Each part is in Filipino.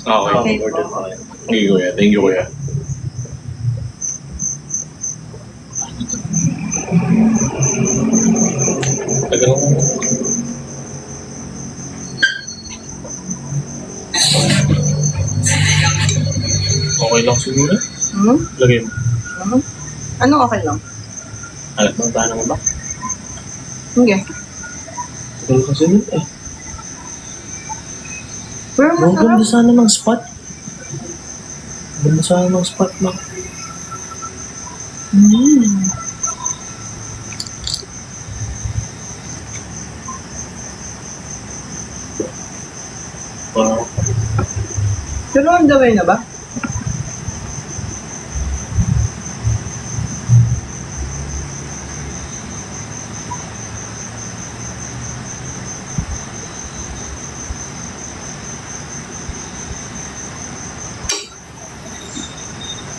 Okay, order pa kayo. Thank you, kuya. Thank you, kuya. Tagal mo. Okay lang siguro. Hmm? Lagay mo. Hmm? Ano okay lang? Alam mo, tayo naman ba? Sige. Tagal kasi nun eh. Pero Ang masarap. ganda sana ng spot. Ganda sana ng spot na. Hmm. Wow. Pero on the way na ba?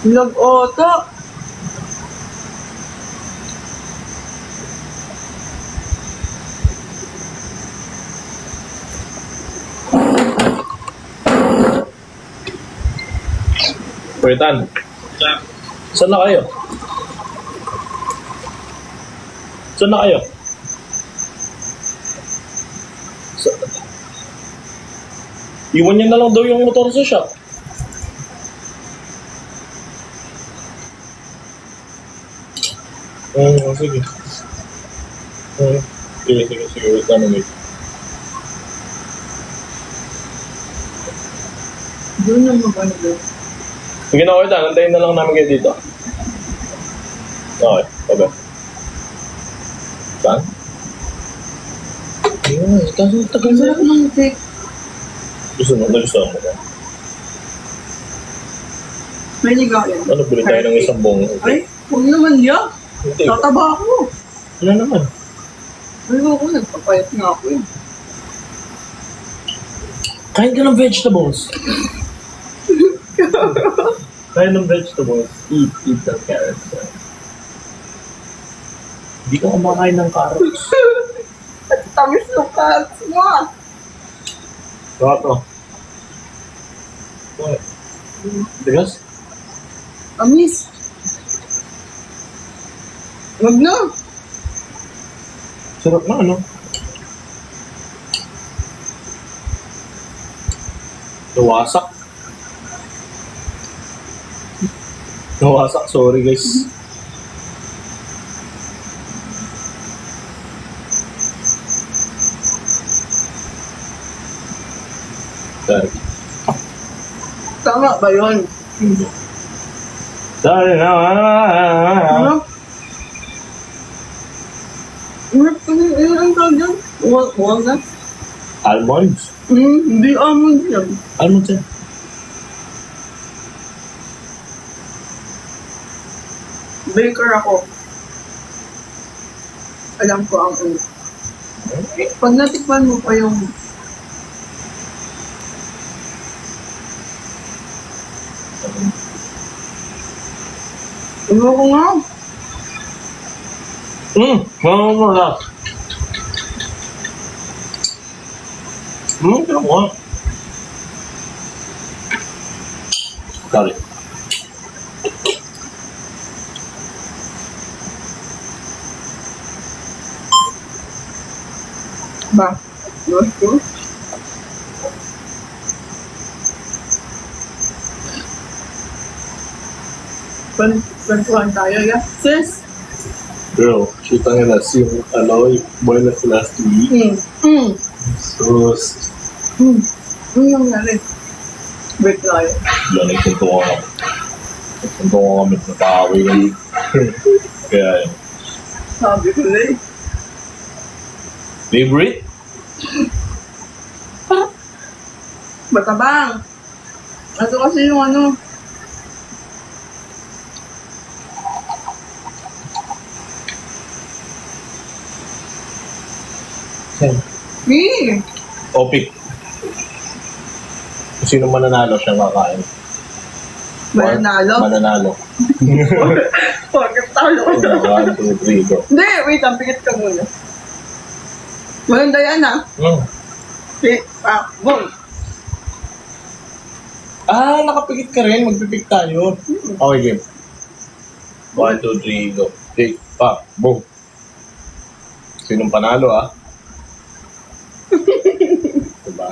Nag-auto. Kuya, saan na kayo? Saan na kayo? Iwan niya na lang daw yung motor sa shop. Sige. Sige. Wait lang, wait. Doon na mag-ano doon. Sige na, kuya, nantayin na lang namin kayo dito. Okay, okay. Saan? Ayun, kaso tagal Ang na. sarap ng cake. Nagustuhan mo ba? May ligaw yan. Ano, bili tayo ng isang buong. Ay, huwag naman yan. Hindi. Tataba ako. Wala naman. Ayoko, nagpapayat nga ako eh. Kain ka ng vegetables. Kain ng vegetables. Eat the carrots. Hindi ka kumakain ng carrots. At tamis ng carrots mo ah. Bakit to? Bakit? Bigas? Tamis. Wag na. Sarap na, ano? Nawasak. Nawasak, sorry guys. Sorry. Tama ba yun? Sorry na. Ano? Ang tawag dyan? Walnut? Almonds. Hindi almond yan. Almonds yan. Baker ako. Alam ko ang ano. Pag natikman mo pa yung ano ko nga? Wala. Pero mo. Sorry. Ba? Yours ko? Pantuan tayo, yeah? Sis? Bro, kita nga na si Aloy, boy na sa last week. Sus. Ano yung nangyari? Break tayo. Wala na ituntungan kami. Ituntungan kami na pakaway kami. Kaya yun. Sabi ko na eh. Favorite? Batabang! Ito kasi yung ano. Opik. Kung sino mananalo siyang kakain. Mananalo? Mananalo. Bakit talo? 1, 2, 3, go. Hindi, wait lang, pikit ka muna. Maganda yan ah. Mm. Boom. Ah, nakapikit ka rin. Magpipik tayo. Okay, game. 1, 2, 3, go. Take, pa, boom. Sinong panalo, ah? Diba?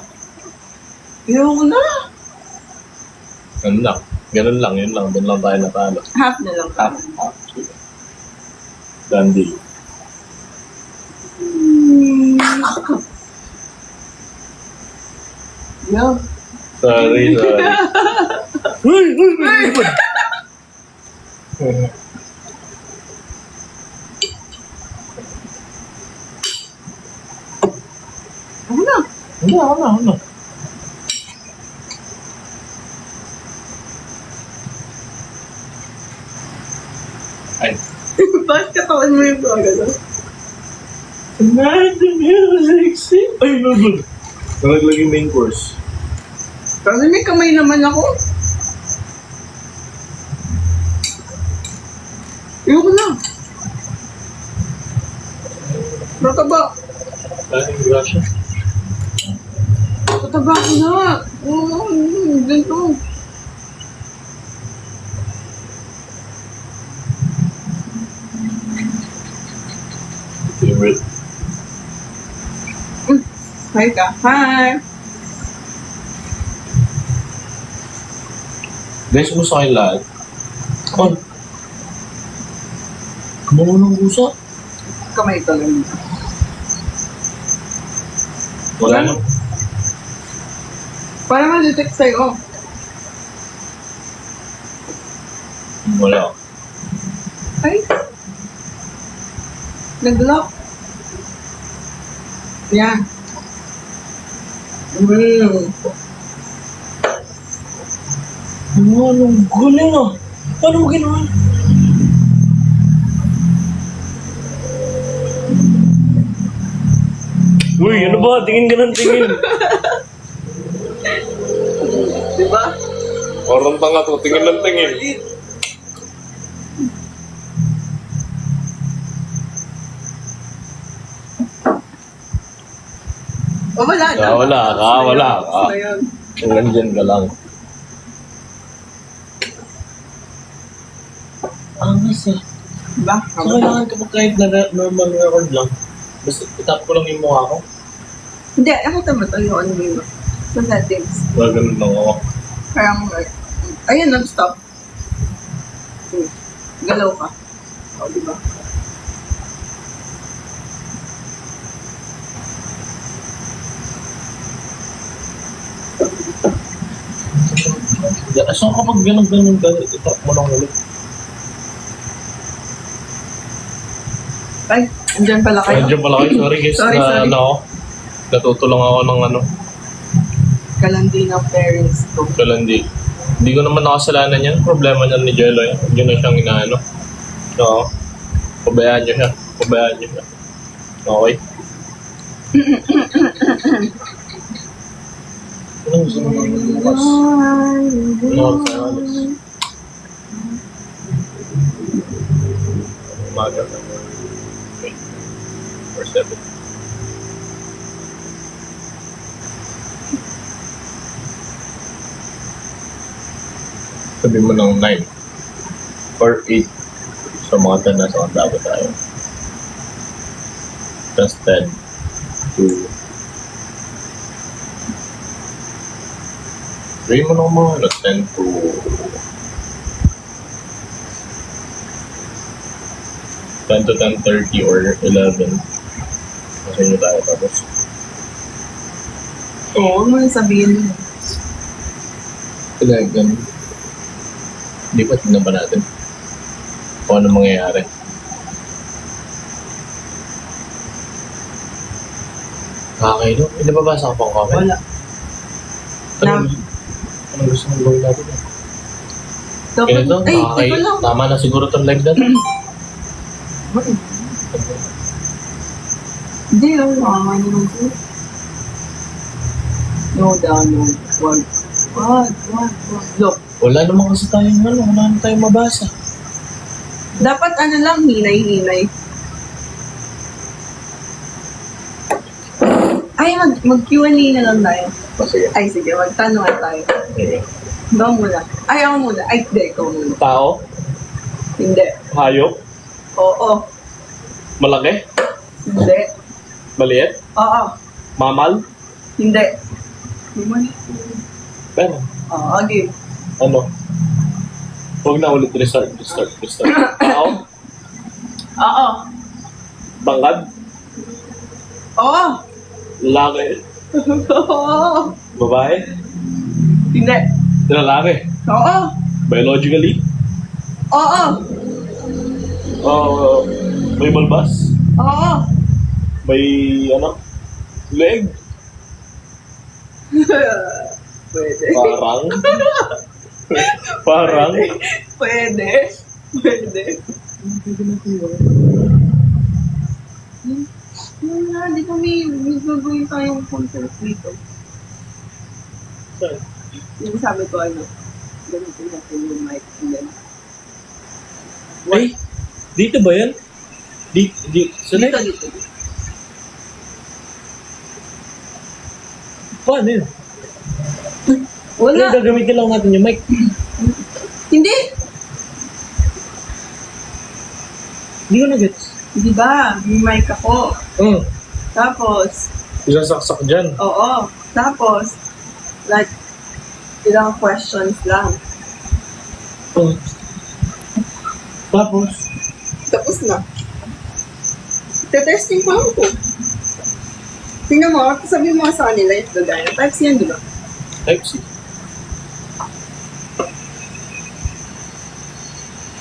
Ayoko na. Ganun lang. Ganun lang, yun lang. Doon lang tayo natalo. Half na lang. Half, half. Sige. Done deal. Yeah. Sorry. Uy! Ano na? Ano? Ay. Bakit katawan mo yung gagano? Tonight the music sing. Ay, no. Nalaglag yung main course. Kasi may kamay naman ako. Ayoko na. Mataba. Daming grasya. Mataba ko na. Oo, ganito. Favorite. Hi ka. Hi. Guys, kumusta kayo lahat? Oh. Kumuha ng gusa. Kamay ko lang. Wala na. Para ma-detect sa'yo. Wala. Ay. Nag-lock. Yan. Anong galing ah. Paano mo ginawa? Uy, ano ba? Tingin ka ng tingin. Diba? Parang tanga to. Tingin ng tingin. O wala na. Wala ka. Ayun. Nandyan ka lang. Angas ah. Diba? Kailangan kapag kahit na normal record lang. Basta itap ko lang yung mukha ko. Hindi, nakita mo ito yung ano mo. Sa settings. Ganun lang ako. Kaya mo, ayun, nag-stop. Galaw ka. O, diba? So kapag ganun ka, itap mo lang ulit. Ay, andyan pala kayo. Medyo pala kayo. Sorry guys. Sorry. Ano, natutulong ako ng ano. Kalandi ng parents ko. Kalandi. Hindi ko naman nakasalanan yan. Problema niyan ni Jello yan. Yun na siyang inaano. So, pabayaan niyo siya. Okay? Ano gusto mo bukas? Ano sa alis? Umaga. Okay. Or 7. Sabi mo ng 9 or 8 sa mga tanas sa dapat tayo. Tapos 10 to Try mo ng mga 10 to 10 to 10:30 or 11. Kasi nyo tayo tapos. Oo, ano yung sabihin mo? Kaya ganun. Hindi pa tignan pa natin kung ano mangyayari. Kakainom? May nababasa ka pang comment? Wala. Anong gusto mong gawin natin? Dapat, Ganito, ay, ito lang. tama na siguro itong live natin. Hindi lang, makakain naman ko. No, download. Wag. Look, Wala naman kasi tayong wala naman tayong mabasa. dapat ano lang, hinay-hinay. Ay, mag-Q&A na lang tayo. Sige. Ay, sige, magtanungan tayo. Okay. Ikaw muna. Ay, ako muna. Ay, hindi, ikaw muna. Tao? Hindi. Hayop? Oo. Malaki? Hindi. Maliit? Oo. Mamal? Hindi. Hindi. Pero, Oo, game. ano? Huwag na ulit. Restart. Tao? Oo. Bangkad? Oo. Lalaki? Oo. Babae? Hindi. Lalaki? Oo. Biologically? Oo. May balbas? Oo. May, leg? Pwede. Parang? Pwede. Pwede. Di kami gagawin tayong concert dito. Yung sabi ko, gamitin natin yung mic and then, Ay, dito ba yan? Sa dito. Paano yun? Wala. Gagamitin lang natin yung mic. Hindi. Hindi ko na-gets. Di ba? May mic ako. Tapos, Isasaksak dyan. oo. Tapos, like, ilang questions lang. Tapos? Tapos na. Testing ko lang po. Tingnan mo, sabi mo sa kanila yung gagaya. Type C yan, di ba? Type C.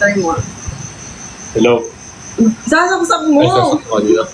Try mo. Hello? Sasaksak mo! Ay, sasaksak ko dito.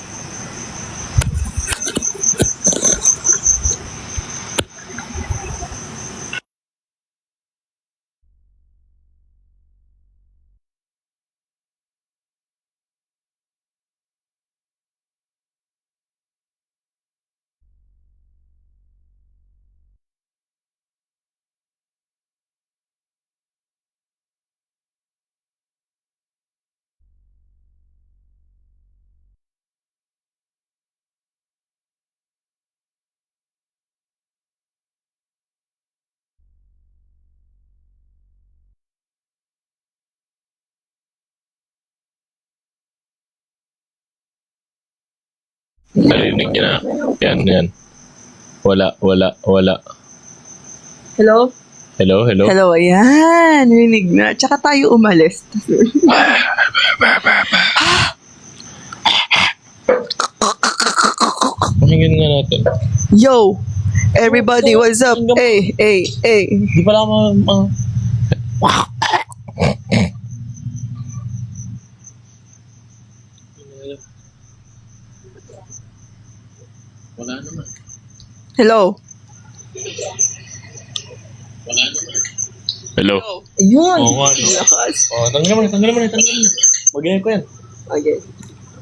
Narinig niya na. Yan. Wala. Hello? Hello? Hello, ayan. Rinig na. Tsaka tayo umalis. Pakinggan nga natin. Yo! Everybody, what's up? Hey. Di pala ako Wala naman. Hello? Hello? Ayun. Oo nga, no. Lakas. Tanggalin mo na. Mag-inay ko yan. Okay.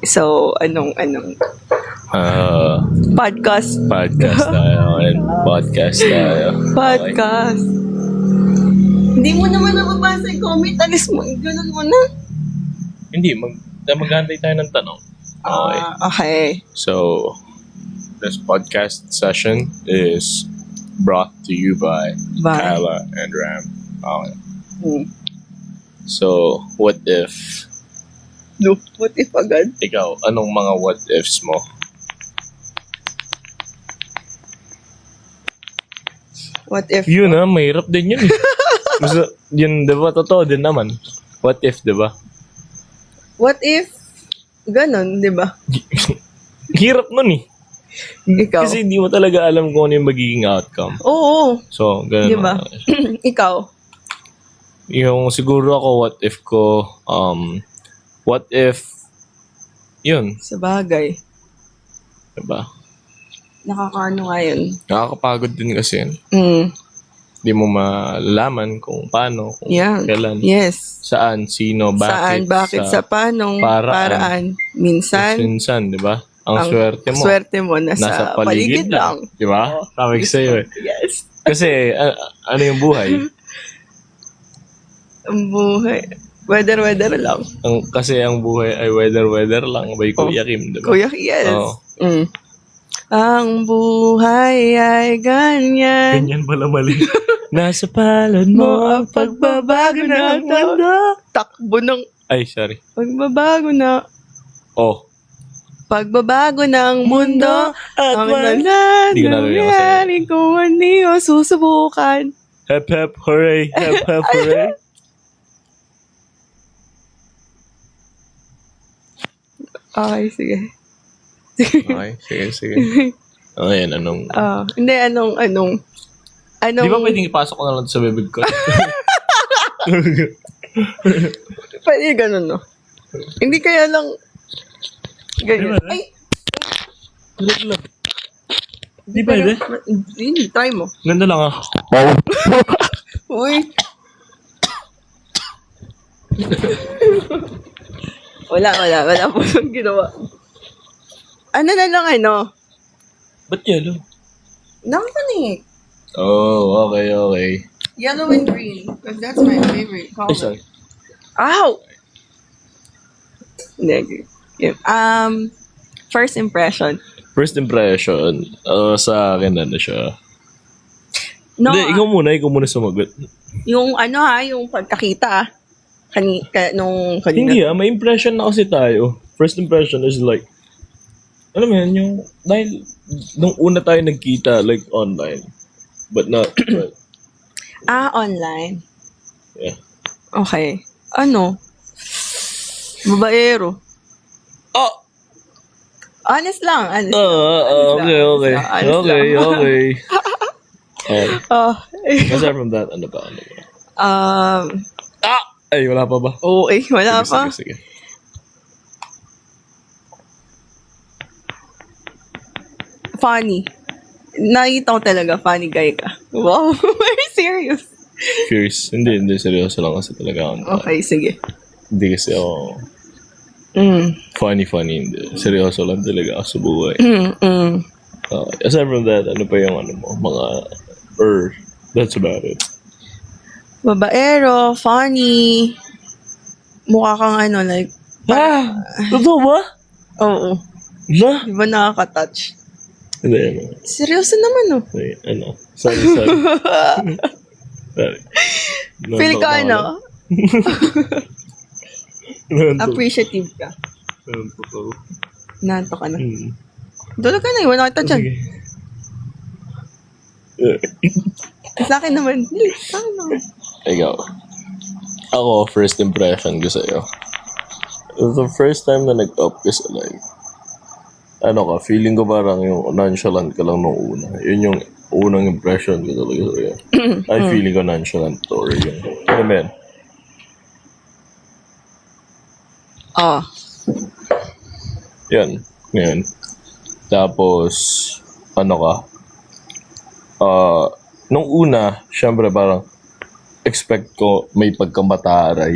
So, anong podcast? Podcast tayo. Podcast tayo. Podcast. Hindi mo naman nababasa yung comment. Alis mo. Ganun mo na. Hindi, maghantay tayo ng tanong. Okay. Okay. So, this podcast session is brought to you by Bye. Kyla and Ram. Okay. Hmm. So, what if No, what if agad? ikaw, anong mga what ifs mo? What if? Yun mahirap din yun. Basta, yun, diba, totoo din naman. What if, diba? What if? Ganon, di ba? Hirap nun Ikaw? Kasi hindi mo talaga alam kung ano yung magiging outcome. Oo. So, ganun. Di ba? Ikaw? Yung siguro ako, what if, yun, Sa bagay. diba? Nakakaano nga yun. Nakakapagod din kasi yun. Hindi mo malalaman kung paano, kung Yeah. kailan, Yes. saan, sino, bakit. Bakit, sa paanong, paraan. Minsan, diba? Ang swerte mo, nasa paligid lang. Diba? Oo. Tawag sa'yo Yes. Kasi, ano yung buhay? Ang buhay. Weather lang. Kasi ang buhay ay weather lang by Kuya Kim, diba? Kuya, yes. Oo. Ang buhay ay ganyan. Ganyan pala mali. Nasa palad mo ang pagbabago ng mundo. Takbo ng Ay, sorry. pagbabago na. Oh. Pagbabago ng mundo. Ang Hindi ko narinig ako sa'yo. nangyari kung hindi mo susubukan. Hep hep hooray. Hep hep hooray. Okay, sige. Okay, sige. Ayan, anong... Hindi, anong, Di ba pwedeng ipasok ko na lang sa bibig ko? pwede ganun, no? Hindi kaya lang, ganyan. Diba? Ay, Di pwede? Hindi, try mo. Ganda lang ah. Uy. wala po yung ginawa. Ano na lang, Ba't yellow? Nakapanik. Oh, okay. Yellow and green. Because that's my favorite Ay, color. sorry. Ow! Negative. First impression. First impression, sa akin ano siya. No, Hindi, ikaw muna sumagot. yung yung pagkakita, nung kanina. Hindi may impression na kasi tayo. First impression is like, alam mo yan, yung, dahil, nung una tayo nagkita, like, online. But not, but, Online. yeah. Okay. Babaero. Oh! Honest lang. Okay. Honest lang. Okay. Oh. Aside from that, ano ba? Ay, wala pa ba? Okay, wala pa. Sige. Funny. Nakita ko talaga, funny guy ka. Wow, very serious. Fierce. Hindi, seryoso lang kasi talaga ako. Okay, sige. Hindi kasi ako funny, hindi. Seryoso lang talaga ako sa buhay. Aside from that, ano pa yung that's about it. Babaero, funny. Mukha kang like, Totoo ba? oo. Na? Di ba nakaka-touch? Hindi, Seryoso naman, Wait, Sorry. Sorry. Feel ka, Nantok. appreciative ka. Nantok. Nanto ka na. Dulog ka na, wala kita dyan. Sa akin naman. Sa akin naman. Ikaw. Ako, first impression ko sa'yo. The first time na nag-up ka sa live, feeling ko parang yung nonchalant ka lang nung una. Yun yung unang impression ko talaga sa'yo. Ay, feeling ko nonchalant or yun. Ano ba yan? Yan. Ngayon. Tapos, nung una, syempre parang expect ko may pagkamataray.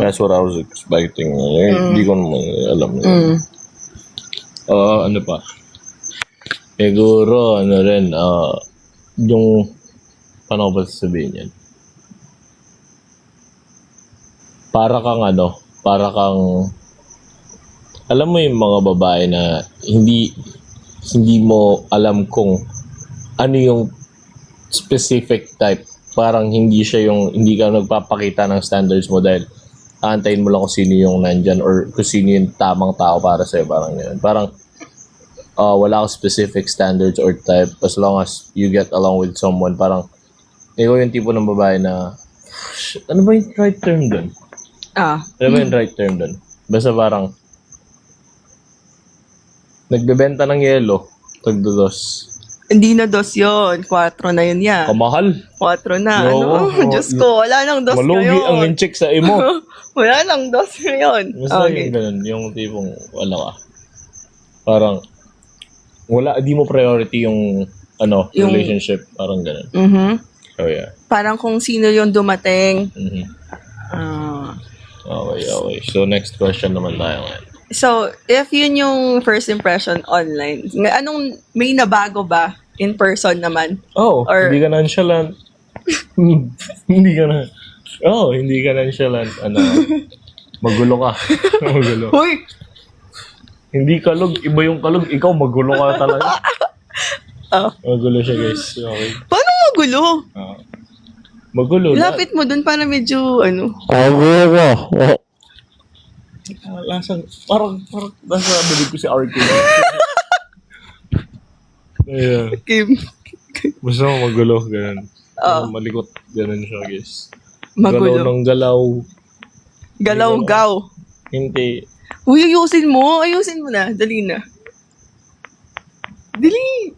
That's what I was expecting. Hindi ko naman alam. Ano pa? Siguro, yung, paano ko ba sasabihin yan? Para kang, alam mo yung mga babae na hindi mo alam kung ano yung specific type. Parang hindi ka nagpapakita ng standards mo dahil aantayin mo lang kung sino yung nandyan or kung sino yung tamang tao para sa'yo. Parang yun. Parang wala kang specific standards or type as long as you get along with someone. Parang ikaw yung tipo ng babae na ano ba yung right term dun? Ano ba yung right term dun? Basta parang nagbebenta ng yelo, tagdodos. Hindi na 2 yun. 4 na yun yan. Kamahal. 4 na. No, Diyos ko, wala nang 2 Malugi ngayon. ang incheck sa imo. Wala nang 2 ngayon. Basta yung ganun, yung tipong wala ka. Parang di mo priority yung relationship. Parang ganun. Oh yeah. Parang kung sino yung dumating. Okay. So next question naman tayo ngayon. So, if yun yung first impression online, may nabago ba in person naman? Or- Hindi ka nonchalant. Hindi ka nonchalant. Magulo ka. Magulo. Hoy! Hindi kalog, iba yung kalog. Ikaw, magulo ka talaga. Oh. Magulo siya, guys. Okay. Paano magulo? Magulo. Lapit mo dun para medyo, Lasang, parang nasa balik ko si RK. Ayan. Kim. Basta magulo, ganun. Oo. Malikot, ganun siya, guys. Magulo. Galaw ng galaw. Galaw-gaw. Hindi. Uy, ayusin mo. Ayusin mo na. Dali na. Dali.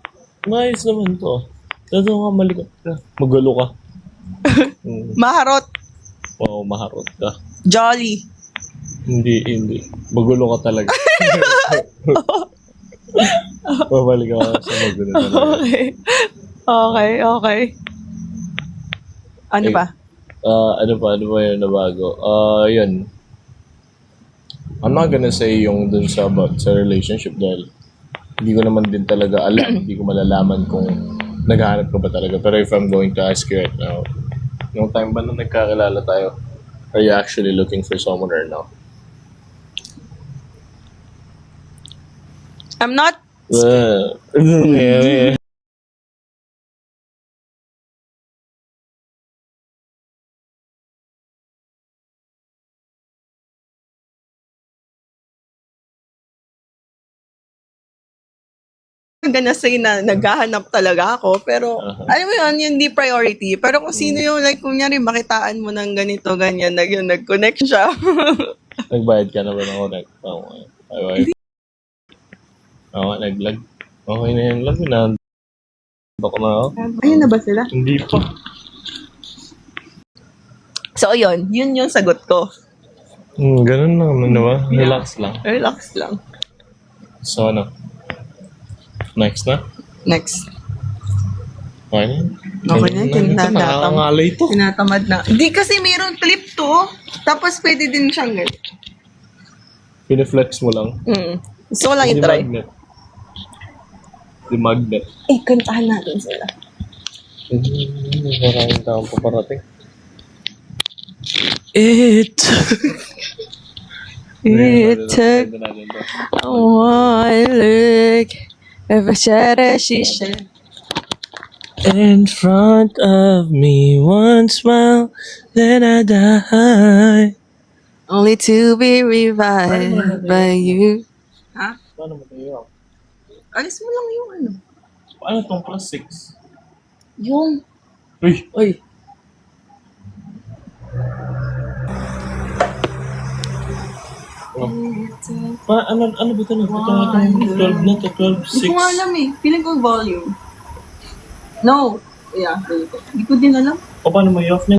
Nice naman to. Totoo nga, malikot ka. Magulo ka. Maharot. Wow, maharot ka. Jolly. Hindi. Magulo ka talaga. Babalik ako sa magulo talaga. Okay. Ano Eh, ba? Ano pa yung nabago? Yun. I'm not gonna say yung dun sa about sa relationship dahil hindi ko naman din talaga alam, hindi ko malalaman kung naghahanap ka ba talaga. Pero if I'm going to ask you right now, yung time ba na nagkakilala tayo, are you actually looking for someone or no? I'm not. Gonna say na naghahanap talaga ako, pero alam mo yun, hindi priority. Pero kung sino yung like, kunyari, makitaan mo ng ganito, ganyan, nag-connect siya. Nagbayad ka na ba ng connect? Okay. Nag-lag. Okay na yan. Lag na. Baka na ako. Ayun na ba sila? Hindi pa. So, yun yung sagot ko. Ganun lang naman, diba? Relax lang. Relax lang. So, ano? Next na? Next. Okay na? Okay na, Nakakangalay to. tinatamad na. Hindi kasi mayroon clip to. Tapos pwede din siyang ganyan. Pineflex mo lang. Gusto ko lang Di i-try. magnet. Di magnet. Kantahan natin sila. Maraming taong paparating. It took one look of a shadow she shed. In front of me, one smile, then I die. Only to be revived by you. Ha? Paano mo tayo? Alis mo lang yung ano. Paano tong plus 6? Yung... Uy! Ano ba ito na? Ito 12 na to, 12, 6. Hindi ko nga alam eh. Feeling ko volume. No. Yeah, hindi ko din alam. O paano mo i-off